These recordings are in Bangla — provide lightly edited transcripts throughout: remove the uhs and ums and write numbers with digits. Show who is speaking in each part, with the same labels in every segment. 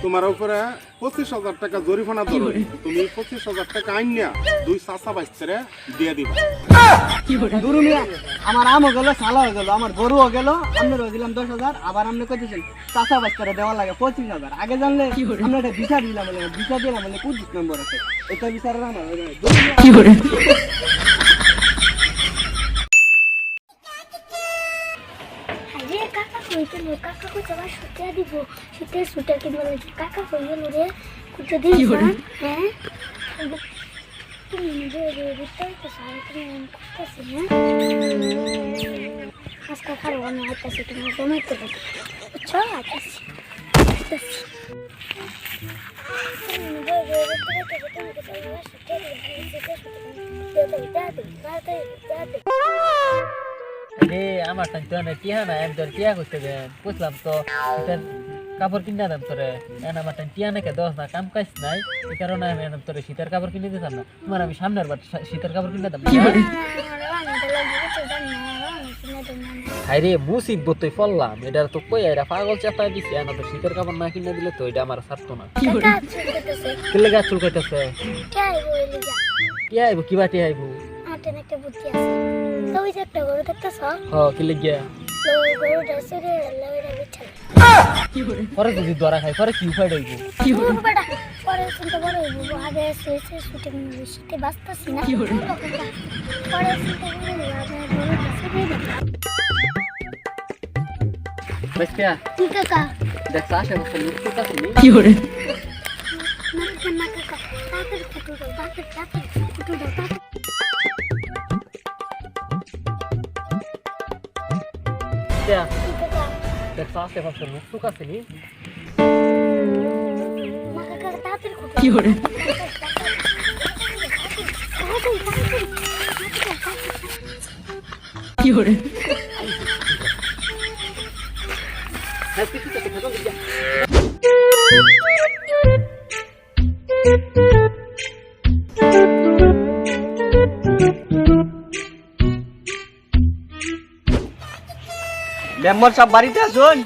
Speaker 1: তোমার উপরে 25,000 টাকা জরিমানা ধরো। তুমি 25,000 টাকা আইন না 2 চাচা বাইস্তারে দিয়ে দিবা।
Speaker 2: দুরু মিয়া আমার আমও গেল সালা হয়ে গেল আমার গরুও গেল আপনারও দিলাম 10,000 আবার আপনি কইতেছেন চাচা বাচ্চারা দেওয়া লাগে 25,000 আগে জানলে আমরা একটা বিচার দিলাম বলে বিচার দিলাম বলে 25 নম্বর আছে এটা বিচারের আমার কি করে
Speaker 3: আরে কাকা কইতে লো কাকা কই যাবা শুতে দিব শুতে কি বলে কাকা কই গেল রে কুতে দিস হ্যাঁ তুমি নিজে রিটাই তো সারা তুমি করতেছ না আজকে খালো আমি হাঁটতেছি তুমি ঘুমাইতে পারো চল হাঁটতেছি
Speaker 4: আমার তো অনেক টিয়া না একজন টিয়া করতে দেন বুঝলাম তো কাপড় কিনে দাম তোরে আমার টিয়া নাকি 10 না কাম কাজ নাই এই কারণে আমি তোরে শীতের কাপড় কিনে দিতাম না তোমার আমি সামনের বার শীতের কাপড় কিনে দাম হাইরে মুসিবত তুই ফললাম এটা তো কই এরা পাগল চাপায় দিছে না তো শীতের কাপড় না কিনে দিলে তো এটা আমার ছাড়তো না কিলে গাছ চুলকাইতেছে কি আইবো কি বাটি আইবো
Speaker 3: আটেন একটা বুদ্ধি আছে তো ওই যে একটা গরু দেখতেছ
Speaker 4: কিলে গিয়া
Speaker 3: তো গরুটা সেরে লইরা বিছাল
Speaker 4: পরে যদি দরা খাই পরে কি উপায় হইব
Speaker 3: বেটা পরে চিন্তা বড় হইব আগে এসে শুটিং শুটে বাঁচতাছি না পরে চিন্তা করে আগে গরুটা সেরে
Speaker 4: বেস্টিয়া
Speaker 3: কি কাকা
Speaker 4: দেখছ আসে বসে লুকু কাছে
Speaker 3: কি করে না কাকা তাকে কুটু দাও তাকে কুটু দাও তাকে
Speaker 4: বেস্টিয়া
Speaker 3: কি কাকা
Speaker 4: দেখছ আসে বসে লুকু কাছে নি
Speaker 3: না কাকা তাকে কুটু
Speaker 4: কি করে কি করে
Speaker 2: মেম্বার সব বাড়িতে আসুন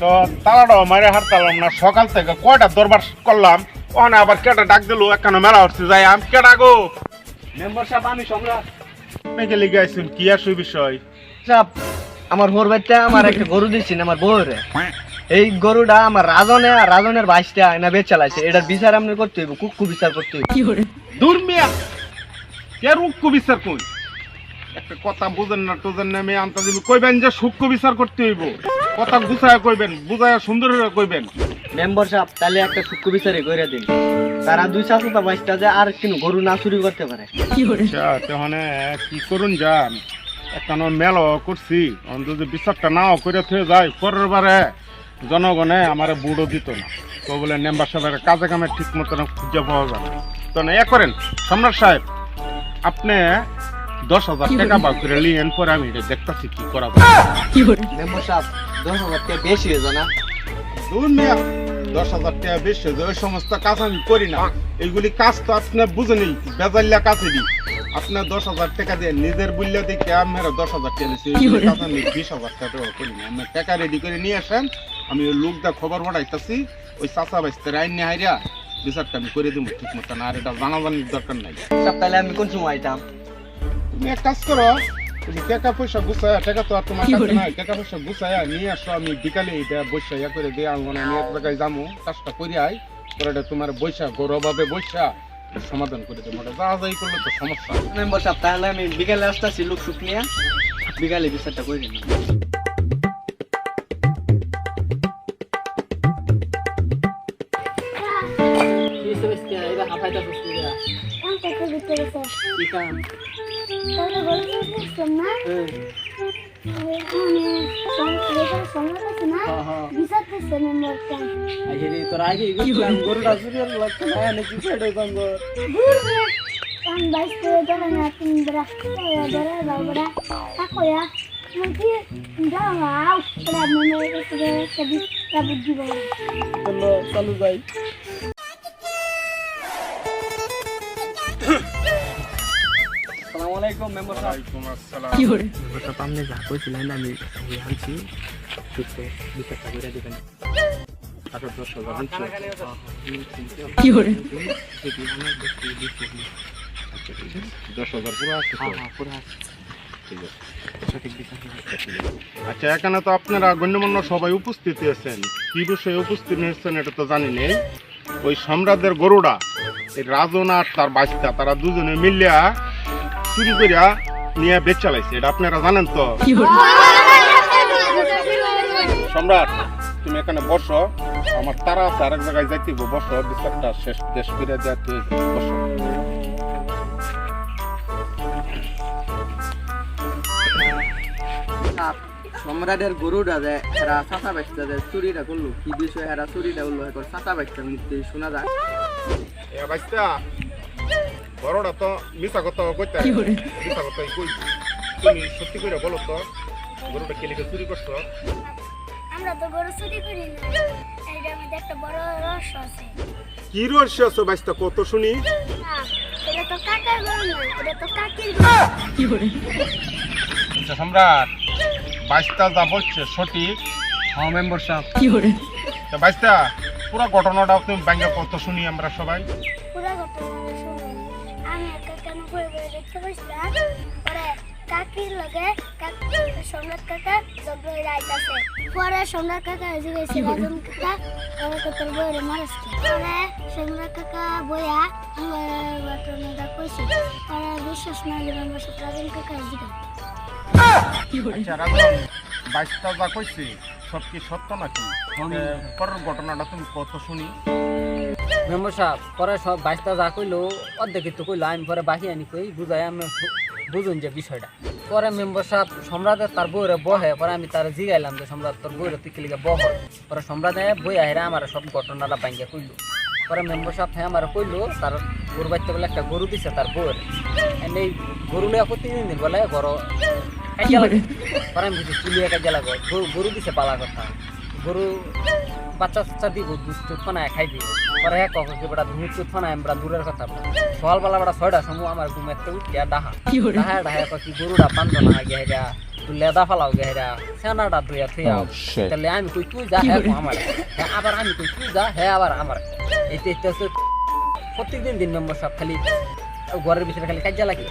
Speaker 1: তো তালাটাও মারে হারতালাম না সকাল থেকে কয়টা দরবার করলাম ওখানে আবার কেটা ডাক দিল একখানে মেলা হচ্ছে যাই আমি কেটা গো
Speaker 2: মেম্বার সাহেব আমি সম্রাট
Speaker 1: মেঘে লিগে আইসুন কি আর সেই বিষয়
Speaker 2: সাহেব আমার হোর বাড়িতে আমার একটা গরু দিচ্ছেন আমার বউরে এই গরুটা আমার রাজনে আর রাজনের বাইশটা না বেচ চালাইছে এটার বিচার আপনি করতে হইব কুকু বিচার করতে হইব
Speaker 4: কি করে
Speaker 1: দূর মিয়া কে রুক্ষ বিচার কই একটা কথা বুঝেন না টোজেন না মেয়ে আনতে দিবি কইবেন যে সূক্ষ্ম বিচার করতে হইব কথা গুছায়া কইবেন বুঝায়া সুন্দর করে কইবেন
Speaker 2: মেম্বার সাহেব তাহলে একটা সূক্ষ্ম বিচারই করে দিন তারা দুই চাষা বাইশটা যে আর কিন্তু গরু না চুরি করতে পারে
Speaker 4: কি করে
Speaker 1: আচ্ছা তাহলে কি করুন যান একটা মেলো করছি যদি বিচারটা নাও করে থয়ে যায় পরের বারে জনগণে আমার বুড়ো দিত না তো বলে মেম্বার সাহেবের কাজে কামে ঠিক মতন খুঁজে পাওয়া যাবে তো না করেন সম্রাট সাহেব আপনি 10,000 টাকা বা করে নিয়েন পরে আমি দেখতেছি কি করা
Speaker 4: কি করে
Speaker 2: মেম্বার সাহেব 10,000 টাকা বেশি হয়ে যায় না
Speaker 1: দূর মিয়া 10,000 টাকা বেশি হয়ে যায় ওই সমস্ত কাজ আমি করি না এইগুলি কাজ তো আপনি বুঝেনি বেজাল্লা কাজেরই আপনার 10,000 টাকা দিয়ে নিজের বুল্লা দেখে আমার 10,000 টাকা নিচ্ছি কাজ আমি 20,000 টাকা করি না আমি টাকা রেডি করে নিয়ে আসেন আমি ওই লোকটা খবর পাঠাইতেছি ওই চাচা বাইস্তের আইন নিয়ে হাইরা বিচারটা আমি করে দেবো ঠিক মতন আর এটা জানাজানির দরকার নাই
Speaker 2: সব তাহলে আমি কোন সময় আইতাম
Speaker 1: তুমি এক কাজ করো তুমি টাকা পয়সা গুছায়া টাকা তো আর তোমার কাছে নাই টাকা পয়সা গুছায়া নিয়ে আসো আমি বিকালে এটা বৈশা ইয়া করে দিয়ে আঙ্গনে আমি এক জায়গায় যাবো কাজটা করে আই পরে তোমার বৈশা গৌরভাবে বৈশা সমাধান করে দেবো যা যাই করলে তো সমস্যা
Speaker 2: মেম্বার সাহেব তাহলে আমি বিকালে আসতেছি লোক শুক নিয়ে বিকালে বিচারটা করে দিন
Speaker 4: কি বেস্টিয়া এরা হাফাইতা বসতে গেলা
Speaker 3: কোন থেকে ভিতরে স্যার
Speaker 4: কি কাম
Speaker 3: তাহলে বলতে দিচ্ছেন না সময় না বিচার করছে মেম্বারটা
Speaker 4: আইরে তোর আগে গেছিলাম গরুটা চুরি হলো লাগতো না নাকি ফেড হইতাম গো
Speaker 3: কান বাইস করে ধরে না তিন বড়া ধরে বাবড়া তাকয়া মুখে যাও পড়া মনে করে কবি বুদ্ধি বলে
Speaker 4: চলো চালু যাই
Speaker 2: আসসালামু আলাইকুম মেম্বার সাহেব
Speaker 1: ওয়ালাইকুম আসসালাম
Speaker 4: কি করে
Speaker 2: মেম্বার সাহেব আপনি যা কইছিলেন আমি আনছি
Speaker 4: সুস্থ বিচারটা করে দিবেন।
Speaker 1: আচ্ছা 10,000 হচ্ছে।
Speaker 4: কি করে?
Speaker 1: আচ্ছা, ঠিক আছে। 10,000 পুরো আছে তো?
Speaker 4: পুরো আছে।
Speaker 1: ঠিক আছে।
Speaker 4: সঠিক বিচার হবে।
Speaker 1: আচ্ছা, এখানে তো আপনারা গণ্যমান্য সবাই উপস্থিত হয়েছেন। কি বিষয়ে উপস্থিত হয়েছেন এটা তো জানি নেই। ওই সম্রাটের গরুটা এই রাজন আর তার বাচ্চা তারা দুজনে মিলিয়া চুরি করিয়া নিয়ে বেচ চালাইছে, এটা আপনারা জানেন তো? সম্রাট, তুমি এখানে বসো, আমার তারা আছে আরেক জায়গায় যাইতে হবে, বসো, বিচারটা শেষ দেশ করে দেওয়া, বসো।
Speaker 2: সম্রাটের গরুটা যে এরা চাচা বাচ্চা যে চুরিটা করলো, কি বিষয় এরা চুরিটা করলো এখন চাচা বাচ্চার মুখে শোনা যায়।
Speaker 1: এ বাচ্চা, বড়টা তো মিছা কথা কইতে মিছা কথাই কই, তুমি সত্যি করে বলো তো গরুটা কে লিখে চুরি করছো?
Speaker 3: আমরা তো গরু চুরি করি না, এইটার মধ্যে একটা বড় রহস্য আছে।
Speaker 1: কি রহস্য আছে বাচ্চা, কত শুনি?
Speaker 3: না, এটা তো কাকার গরু না, এটা তো কাকির গরু।
Speaker 1: আচ্ছা সম্রাট, বাইশটা যা বলছে সঠিক?
Speaker 4: হ্যাঁ মেম্বার সাহেব।
Speaker 1: তো বাইশটা পুরো ঘটনাটা তুমি ব্যাংকে কত শুনি আমরা সবাই?
Speaker 3: পুরা ঘটনাটা শুনুন। আমি একা কেন করে দেখতে পাইছিলাম, পরে কাকির লগে সম্রাট কাকা ঝগড়া হয়ে যাইতাছে। পরে সম্রাট কাকা জিজ্ঞেস রাজন কাকা ওরা তো তোর বইয়ের মারছে। পরে সম্রাট কাকা বইয়া আমার ঘটনাটা কইছে। পরে বিশ্বাস না দিলাম রাজন কাকা জিজ্ঞাসা।
Speaker 1: আচ্ছা রাজন, বাইশটা যা কইছি সব কি সত্য নাকি? পরের ঘটনাটা তুমি কত শুনি?
Speaker 4: মেম্বার সাহেব, পরে সব 22টা যা কইলো অর্ধেক তো কইলো, আমি পরে বাকি আনি কই বুঝাই আমি বুঝুন যে বিষয়টা। পরে মেম্বার সাহেব সম্রাটের তার বইরে বহে, পরে আমি তার জিগাইলাম যে সম্রাট তোর বইরে তুই কি লিখে বহ। পরে সম্রাটে বই আহেরা আমার সব ঘটনাটা বাইঙ্গে কইলো। পরে মেম্বার সাহেব হ্যাঁ আমার কইলো তার গরু বাচ্চা বলে একটা গরু দিছে তার বইয়ের, এই গরু লিয়া প্রতিদিন দিন বলে গরু কাজে লাগে। পরে আমি বুঝি চুলিয়ে কাজে লাগে, গরু দিছে পালা কথা, গরু বাচ্চা চাচ্চা দিব, দুধ ফানায় খাই দিব। পরে হ্যাঁ কখন বেটা দুধ ফানায় আমরা দূরের কথা, সকালবেলা বেটা 6টার সময় আমার ঘুমাইতে উঠিয়া ডাহা ডাহা কি গরুটা পান্দ না গেহরা তুই লেদা ফালাও গেহরা সেনাটা ধুইয়া থুইয়াও। তাহলে আমি কই তুই যা, হ্যাঁ আমার, হ্যাঁ আবার আমি কই তুই যা, হ্যাঁ আবার আমার। এইটা হচ্ছে প্রত্যেকদিন দিন মেম্বার সব খালি ঘরের ভিতরে খালি কাজে লাগে।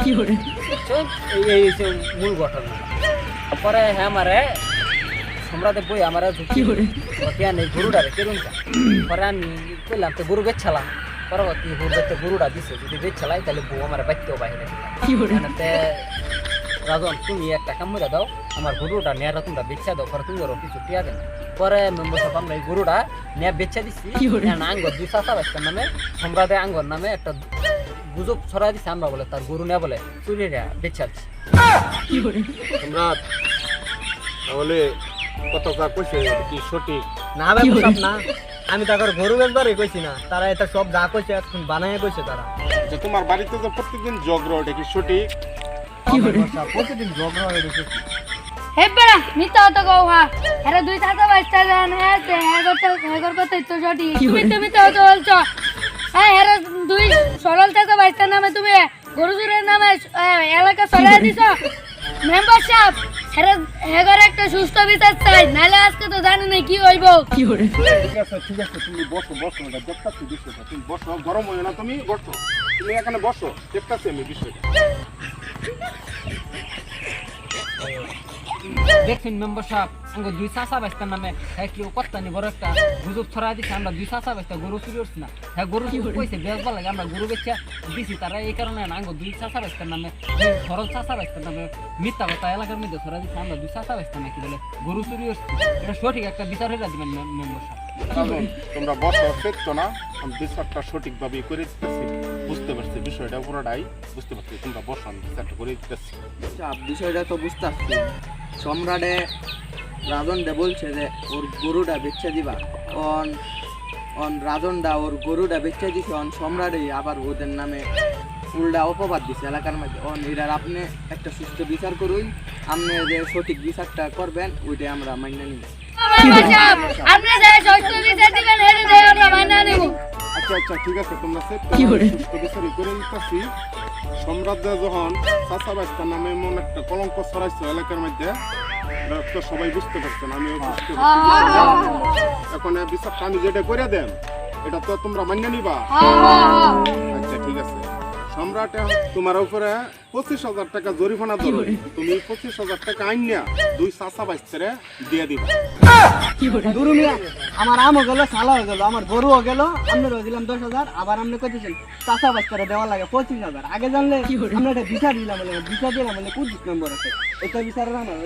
Speaker 4: এই হচ্ছে মূল ঘটনা। পরে হ্যাঁ আমারে সম্রাটের বই আমার গরুটারে কেরুনটা। পরে আমি কইলাম তো গরু বেচালাম, পরবর্তী গরুটা দিছে, যদি বেচালাই তাহলে বউ আমার বাচ্চাও বাইরে। রাজন তুমি একটা কাম করে দাও, আমার গরুটা নেয়ারা তোমরা বেচা দাও, পরে তুমি কিছু টিয়া দেন। পরে মেম্বার সাহেব আমরা এই গরুটা নেয়া বেচা দিচ্ছি। আঙ্গর 2 চাচা বাচ্চার নামে সম্রাটের আঙ্গর নামে একটা গুজব ছড়াই দিচ্ছে, আমরা বলে তার গরু নেয়া বলে চুরিরা বেচা দিচ্ছি।
Speaker 1: সম্রাট, তাহলে কত যা কইছে কি সঠিক?
Speaker 2: না মেম্বার সাহেব না, আমি তাদের গরু বেচবারই কইছি না, তারা এটা সব যা কইছে এখন বানায় কইছে তারা।
Speaker 1: যে তোমার বাড়িতে যে প্রত্যেকদিন ঝগড়া ওটা কি সঠিক?
Speaker 2: প্রতিদিন ঝগড়া হয়ে গেছে।
Speaker 3: হে বেড়া মিথ্যা কথা কও। হ্যাঁ এরা দুই চাচা বাচ্চা জান, হ্যাঁ হেগর কথা তো সঠিক, তুমি তো মিথ্যা কথা বলছো। হ্যাঁ এরা দুই সরল চাচা বাচ্চার নামে তুমি গরু চুরের নামে এলাকা ছড়াই দিছো। মেম্বার সাহেব হেগর একটা সুস্থ বিচার চাই, নাহলে আজকে তো জানি না কি হইব।
Speaker 1: ঠিক আছে তুমি বসো এটা দেখতাছি বিষয়টা, তুমি বসো, গরম হইও না, তুমি বসো, তুমি এখানে বসো, দেখতাছি আমি বিষয়টা।
Speaker 4: দেখছেন মেম্বার সাহেব, আমাকে 2 চাচা বাচ্চার নামে হ্যাঁ কেউ কর্তা নি বড় একটা গুজব ছড়াই দিচ্ছে, আমরা 2 চাচা বাচ্চা গরু চুরি করছি না। হ্যাঁ গরু চুরি কইছে বেচবার লাগে, আমরা গরু বেচা দিছি, তারা এই কারণে না আমাকে 2 চাচা বাচ্চার নামে সরল চাচা বাচ্চার নামে মিথ্যা কথা এলাকার মধ্যে ছড়াই দিচ্ছে, আমরা 2 চাচা বাচ্চা নাকি বলে গরু চুরি করছি। এটা সঠিক একটা বিচার হয়ে দিবেন মেম্বার সাহেব।
Speaker 1: তোমরা বসো, পেতো না, আমি বিচারটা সঠিকভাবে করে দিতেছি, বুঝতে পারছি বিষয়টা পুরোটাই বুঝতে পারছি, তোমরা বসো, আমি বিচারটা করে দিতেছি।
Speaker 2: বিষয়টা তো বুঝতে পারছি। সম্রাটে রাজনটা বলছে যে ওর গরুটা বেচে দিবা, রাজনটা ওর গরুটা বেচে দিছে, সম্রাটে আবার ওদের নামে উল্টা অপবাদ দিছে এলাকার মধ্যে। এটার আপনি একটা সুস্থ বিচার করুন, আপনি যে সঠিক বিচারটা করবেন ওইটা আমরা মাইনে নিব।
Speaker 1: আচ্ছা ঠিক আছে, তোমরা সুস্থ বিচারই করে দিতেছি। সম্রাট যখন চাচা বাচ্চার নামে এমন একটা কলঙ্ক ছড়াইছো এলাকার মধ্যে, তো সবাই বুঝতে পারছেন, আমিও বুঝতে পারছি। এখন এই বিচারটা আমি যেটা করে দেন এটা তো তোমরা মান্য নিবা। আচ্ছা ঠিক আছে, সম্রাট তোমার উপরে 25,000 টাকা জরিমানা ধরো। তুমি 25,000 টাকা আইনা 2 চাচা বাইস্তারে দিয়ে দিবা।
Speaker 2: দুরু মিয়া আমার আমও গেল সালা হয়ে গেল, আমার গরুও গেল, আপনারও দিলাম 10,000, আবার আপনি কইতেছেন চাচা বাচ্চারা দেওয়া লাগে 25,000। আগে জানলে আমরা একটা বিচার দিলাম, বিচার দিলাম 25 নম্বর আছে, এটা বিচারের আমার